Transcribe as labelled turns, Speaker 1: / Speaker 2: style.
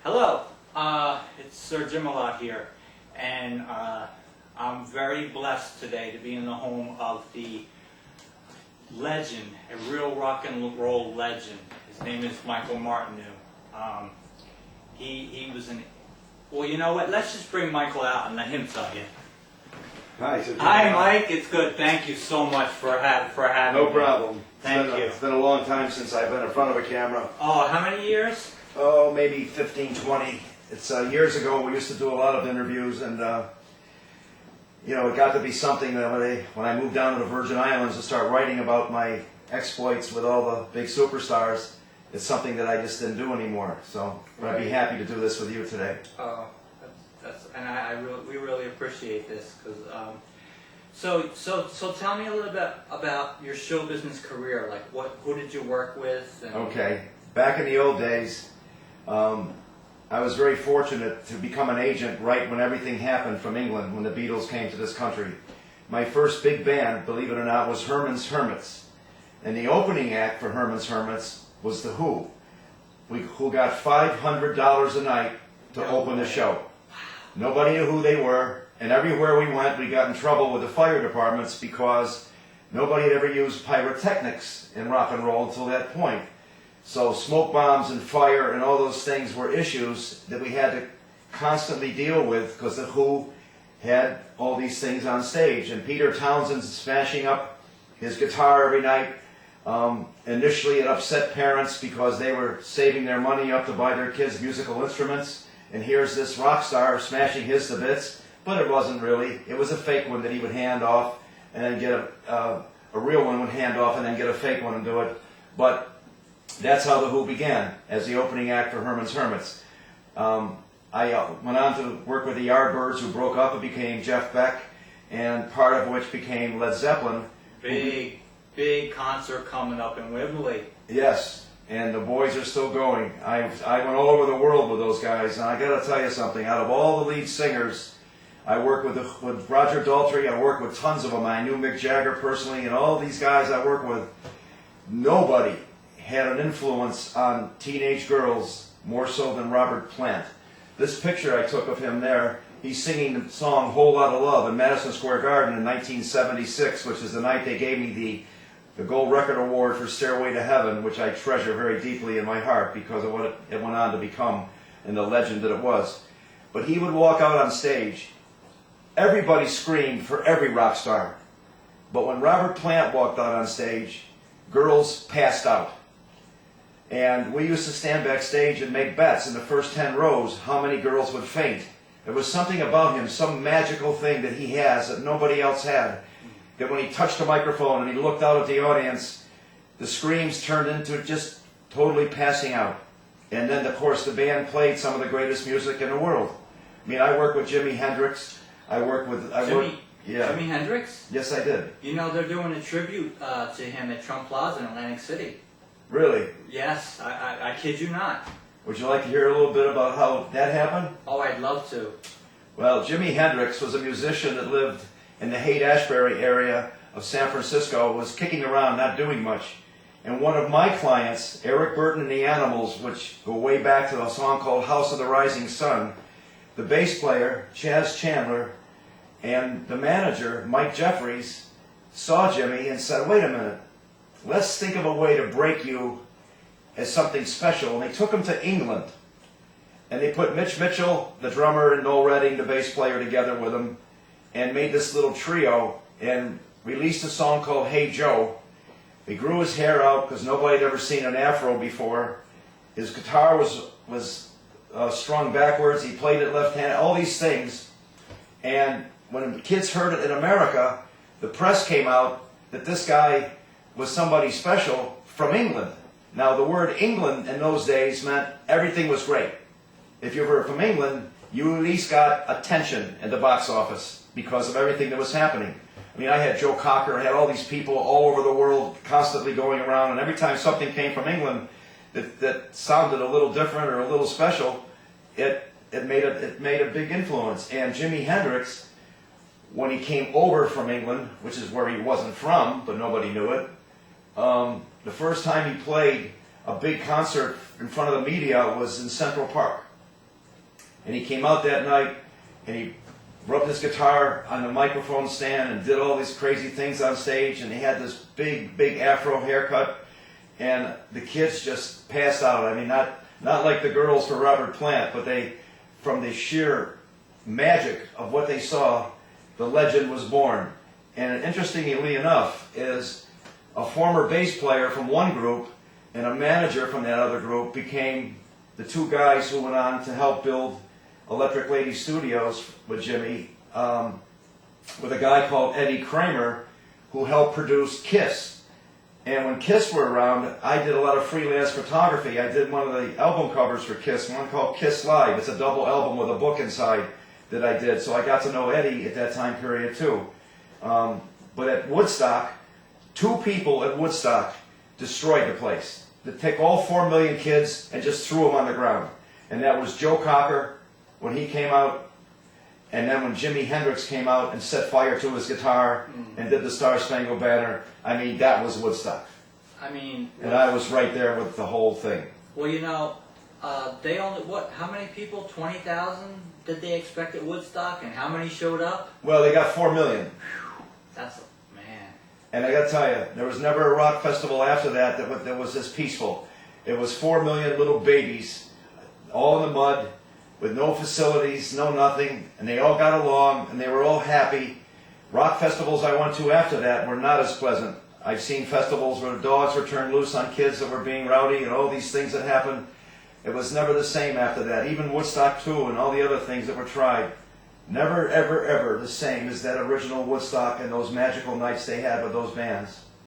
Speaker 1: Hello, it's Sir Jimalot here, and I'm very blessed today to be in the home of the legend, a real rock and roll legend. His name is Michael Martineau. He was an, well, you know what, let's just bring Michael out and let him tell you.
Speaker 2: Hi, Sir
Speaker 1: Hi Mike, it's good. Thank you so much for having
Speaker 2: No
Speaker 1: me.
Speaker 2: problem.
Speaker 1: Thank you.
Speaker 2: It's been a long time since I've been in front of a camera.
Speaker 1: Oh, how many years?
Speaker 2: Oh, maybe 15, 20. It's years ago. We used to do a lot of interviews, and you know, it got to be something that when I moved down to the Virgin Islands to start writing about my exploits with all the big superstars, it's something that I just didn't do anymore. So I'd be happy to do this with you today.
Speaker 1: Oh, and we really appreciate this because. So tell me a little bit about your show business career. Like, who did you work with? And
Speaker 2: Okay, back in the old days, I was very fortunate to become an agent right when everything happened from England, when the Beatles came to this country. My first big band, believe it or not, was Herman's Hermits. And the opening act for Herman's Hermits was The Who, who got $500 a night to open the show. Nobody knew who they were, and everywhere we went, we got in trouble with the fire departments because nobody had ever used pyrotechnics in rock and roll until that point. So smoke bombs and fire and all those things were issues that we had to constantly deal with because the Who had all these things on stage. And Peter Townsend's smashing up his guitar every night. Initially it upset parents because they were saving their money up to buy their kids musical instruments. And here's this rock star smashing his to bits. But it wasn't really. It was a fake one that he would hand off and then get a real one would hand off and then get a fake one and do it. But that's how The Who began, as the opening act for Herman's Hermits. I went on to work with the Yardbirds, who broke up and became Jeff Beck, and part of which became Led Zeppelin.
Speaker 1: Big concert coming up in Wembley.
Speaker 2: Yes, and the boys are still going. I went all over the world with those guys, and I got to tell you something. Out of all the lead singers, I worked with Roger Daltrey. I worked with tons of them. I knew Mick Jagger personally, and all these guys I worked with. Nobody had an influence on teenage girls more so than Robert Plant. This picture I took of him there, he's singing the song Whole Lotta Love in Madison Square Garden in 1976, which is the night they gave me the Gold Record Award for Stairway to Heaven, which I treasure very deeply in my heart because of what it went on to become and the legend that it was. But he would walk out on stage. Everybody screamed for every rock star. But when Robert Plant walked out on stage, girls passed out. And we used to stand backstage and make bets in the first 10 rows how many girls would faint. There was something about him, some magical thing that he has that nobody else had. That when he touched the microphone and he looked out at the audience, the screams turned into just totally passing out. And then, of course, the band played some of the greatest music in the world. I mean, I worked with Jimi Hendrix.
Speaker 1: Jimi Hendrix?
Speaker 2: Yes, I did.
Speaker 1: You know, they're doing a tribute to him at Trump Plaza in Atlantic City.
Speaker 2: Really?
Speaker 1: Yes, I kid you not.
Speaker 2: Would you like to hear a little bit about how that happened?
Speaker 1: Oh, I'd love to.
Speaker 2: Well, Jimi Hendrix was a musician that lived in the Haight-Ashbury area of San Francisco, was kicking around, not doing much. And one of my clients, Eric Burton and the Animals, which go way back to a song called House of the Rising Sun, the bass player, Chaz Chandler, and the manager, Mike Jeffries, saw Jimmy and said, wait a minute, let's think of a way to break you as something special. And they took him to England. And they put Mitch Mitchell, the drummer, and Noel Redding, the bass player, together with him and made this little trio and released a song called Hey Joe. They grew his hair out because nobody had ever seen an afro before. His guitar was strung backwards. He played it left-handed, all these things. And when the kids heard it in America, the press came out that this guy was somebody special from England. Now, the word England in those days meant everything was great. If you were from England, you at least got attention at the box office because of everything that was happening. I mean, I had Joe Cocker, I had all these people all over the world constantly going around, and every time something came from England that sounded a little different or a little special, it made a big influence. And Jimi Hendrix, when he came over from England, which is where he wasn't from, but nobody knew it, the first time he played a big concert in front of the media was in Central Park. And he came out that night and he rubbed his guitar on the microphone stand and did all these crazy things on stage, and he had this big afro haircut, and the kids just passed out. I mean, not like the girls for Robert Plant, but they, from the sheer magic of what they saw, the legend was born. And interestingly enough, is a former bass player from one group and a manager from that other group became the two guys who went on to help build Electric Lady Studios with Jimmy, with a guy called Eddie Kramer, who helped produce Kiss. And when Kiss were around, I did a lot of freelance photography. I did one of the album covers for Kiss, one called Kiss Live. It's a double album with a book inside that I did. So I got to know Eddie at that time period too. But at Woodstock, two people at Woodstock destroyed the place. They took all 4 million kids and just threw them on the ground. And that was Joe Cocker when he came out, and then when Jimi Hendrix came out and set fire to his guitar and did the Star Spangled Banner. I mean, that was Woodstock.
Speaker 1: I mean,
Speaker 2: And I was right there with the whole thing.
Speaker 1: well, you know, they only, what, how many people, 20,000 did they expect at Woodstock, and how many showed up?
Speaker 2: Well, they got 4 million.
Speaker 1: That's a, man.
Speaker 2: And I gotta tell you, there was never a rock festival after that that was this peaceful. It was 4 million little babies, all in the mud, with no facilities, no nothing, and they all got along, and they were all happy. Rock festivals I went to after that were not as pleasant. I've seen festivals where dogs were turned loose on kids that were being rowdy and all these things that happened. It was never the same after that. Even Woodstock 2 and all the other things that were tried. Never, ever, ever the same as that original Woodstock and those magical nights they had with those bands.